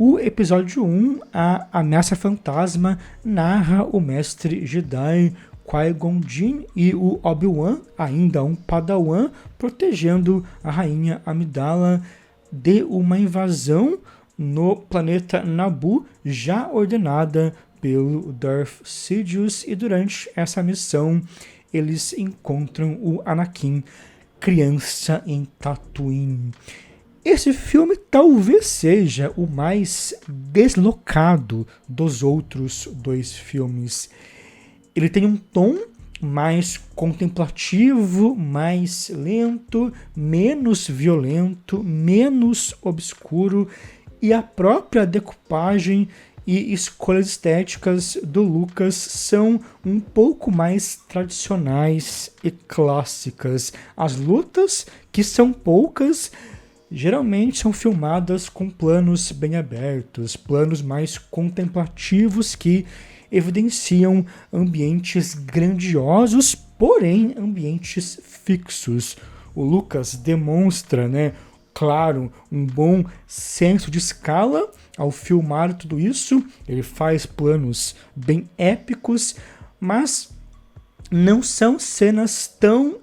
O episódio 1, a Ameaça Fantasma, narra o mestre Jedi Qui-Gon Jinn e o Obi-Wan, ainda um Padawan, protegendo a rainha Amidala de uma invasão no planeta Naboo, já ordenada pelo Darth Sidious, e durante essa missão eles encontram o Anakin, criança em Tatooine. Esse filme talvez seja o mais deslocado dos outros dois filmes. Ele tem um tom mais contemplativo, mais lento, menos violento, menos obscuro, e a própria decupagem e escolhas estéticas do Lucas são um pouco mais tradicionais e clássicas. As lutas, que são poucas, geralmente são filmadas com planos bem abertos, planos mais contemplativos que evidenciam ambientes grandiosos, porém ambientes fixos. O Lucas demonstra, claro, um bom senso de escala ao filmar tudo isso. Ele faz planos bem épicos, mas não são cenas tão,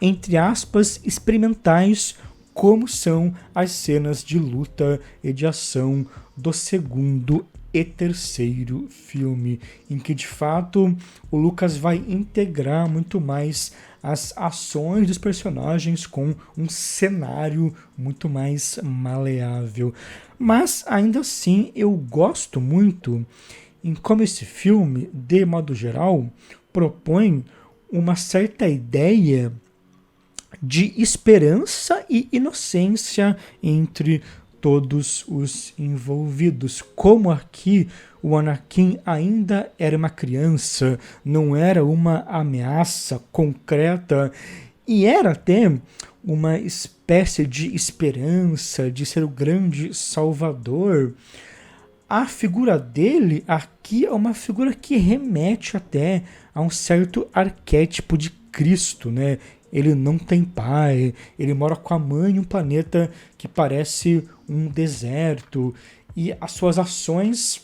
entre aspas, experimentais como são as cenas de luta e de ação do segundo e terceiro filme, em que de fato o Lucas vai integrar muito mais as ações dos personagens com um cenário muito mais maleável. Mas ainda assim eu gosto muito em como esse filme, de modo geral, propõe uma certa ideia de esperança e inocência entre todos os envolvidos. Como aqui o Anakin ainda era uma criança, não era uma ameaça concreta, e era até uma espécie de esperança de ser o grande salvador. A figura dele aqui é uma figura que remete até a um certo arquétipo de Cristo, Ele não tem pai, ele mora com a mãe em um planeta que parece um deserto, e as suas ações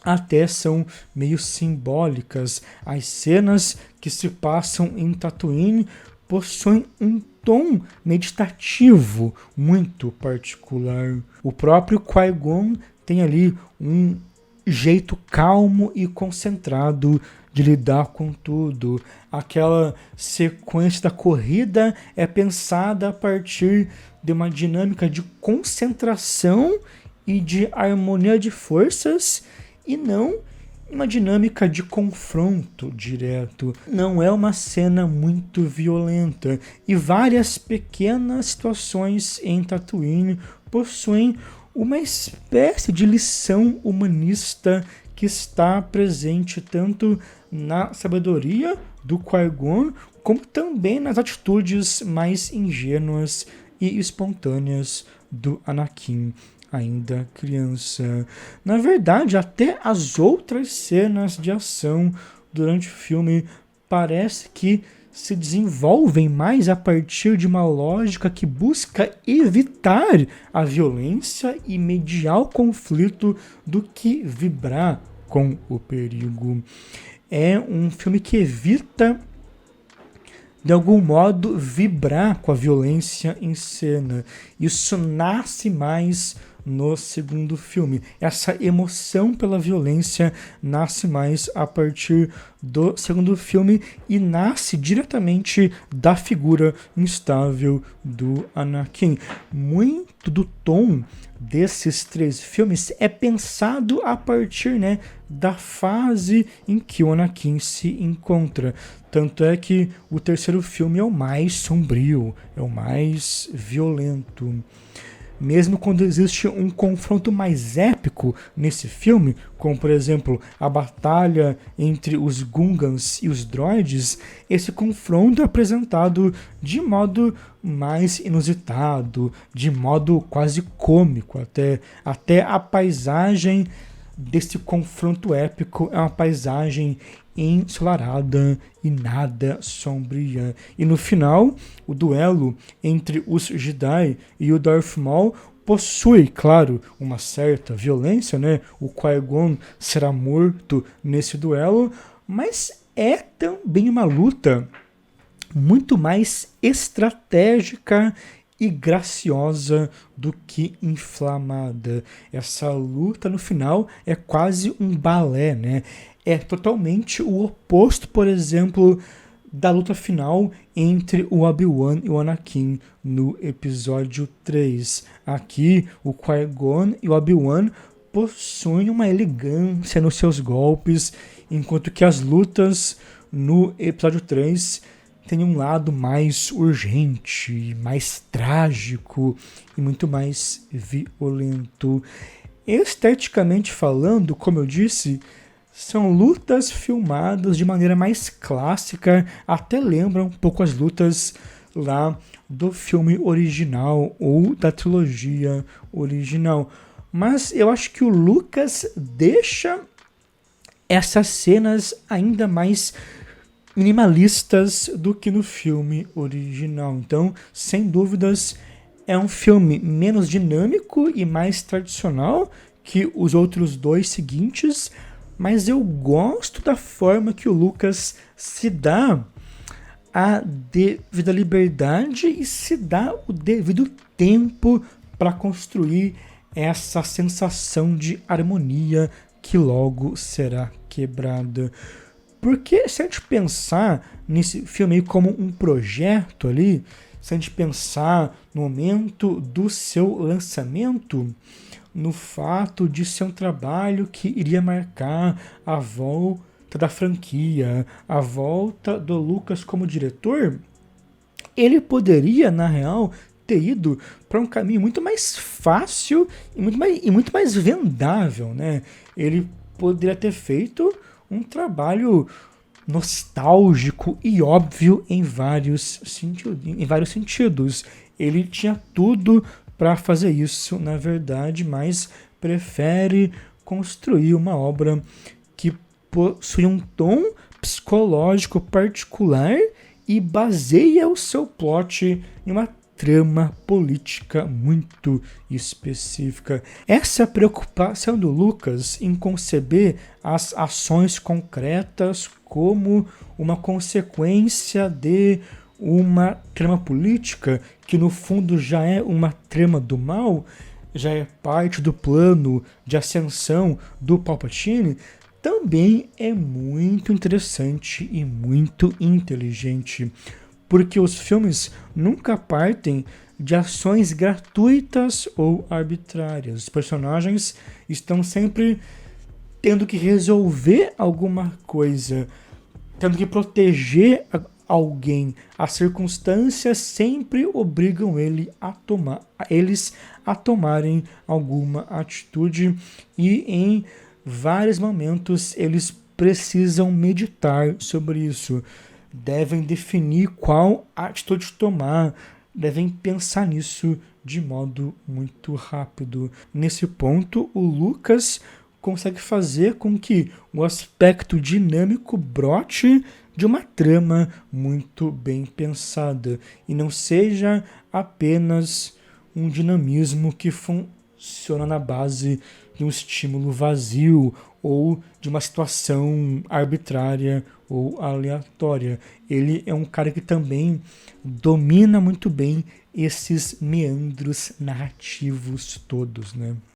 até são meio simbólicas. As cenas que se passam em Tatooine possuem um tom meditativo muito particular. O próprio Qui-Gon tem ali um jeito calmo e concentrado de lidar com tudo. Aquela sequência da corrida é pensada a partir de uma dinâmica de concentração e de harmonia de forças, e não uma dinâmica de confronto direto. Não é uma cena muito violenta, e várias pequenas situações em Tatooine possuem uma espécie de lição humanista que está presente tanto na sabedoria do Qui-Gon, como também nas atitudes mais ingênuas e espontâneas do Anakin, ainda criança. Na verdade, até as outras cenas de ação durante o filme parece que se desenvolvem mais a partir de uma lógica que busca evitar a violência e mediar o conflito do que vibrar com o perigo. É um filme que evita, de algum modo, vibrar com a violência em cena. Isso nasce mais no segundo filme. Essa emoção pela violência nasce mais a partir do segundo filme e nasce diretamente da figura instável do Anakin. Muito do tom desses três filmes é pensado a partir, da fase em que o Anakin se encontra. Tanto é que o terceiro filme é o mais sombrio, é o mais violento. Mesmo quando existe um confronto mais épico nesse filme, como por exemplo a batalha entre os Gungans e os droids, esse confronto é apresentado de modo mais inusitado, de modo quase cômico até. Até a paisagem desse confronto épico é uma paisagem ensolarada e nada sombria. E no final, o duelo entre os Jedi e o Darth Maul possui, claro, uma certa violência, né? O Qui-Gon será morto nesse duelo, mas é também uma luta muito mais estratégica e graciosa do que inflamada. Essa luta no final é quase um balé, né? É totalmente o oposto, por exemplo, da luta final entre o Obi-Wan e o Anakin no episódio 3. Aqui, o Qui-Gon e o Obi-Wan possuem uma elegância nos seus golpes, enquanto que as lutas no episódio 3 tem um lado mais urgente, mais trágico e muito mais violento. Esteticamente falando, como eu disse, são lutas filmadas de maneira mais clássica, até lembram um pouco as lutas lá do filme original ou da trilogia original. Mas eu acho que o Lucas deixa essas cenas ainda mais minimalistas do que no filme original. Então, sem dúvidas, é um filme menos dinâmico e mais tradicional que os outros dois seguintes, mas eu gosto da forma que o Lucas se dá a devida liberdade e se dá o devido tempo para construir essa sensação de harmonia que logo será quebrada. Porque se a gente pensar nesse filme como um projeto ali, se a gente pensar no momento do seu lançamento, no fato de ser um trabalho que iria marcar a volta da franquia, a volta do Lucas como diretor, ele poderia, na real, ter ido para um caminho muito mais fácil e muito mais vendável, né? Ele poderia ter feito um trabalho nostálgico e óbvio em vários sentidos. Ele tinha tudo para fazer isso, na verdade, mas prefere construir uma obra que possui um tom psicológico particular e baseia o seu plot em uma trama política muito específica. Essa preocupação do Lucas em conceber as ações concretas como uma consequência de uma trama política, que no fundo já é uma trama do mal, já é parte do plano de ascensão do Palpatine, também é muito interessante e muito inteligente, porque os filmes nunca partem de ações gratuitas ou arbitrárias. Os personagens estão sempre tendo que resolver alguma coisa, tendo que proteger alguém. As circunstâncias sempre obrigam eles a tomarem alguma atitude e em vários momentos eles precisam meditar sobre isso. Devem definir qual atitude tomar, devem pensar nisso de modo muito rápido. Nesse ponto, o Lucas consegue fazer com que o aspecto dinâmico brote de uma trama muito bem pensada e não seja apenas um dinamismo que funciona na base de um estímulo vazio ou de uma situação arbitrária ou aleatória. Ele é um cara que também domina muito bem esses meandros narrativos todos, né?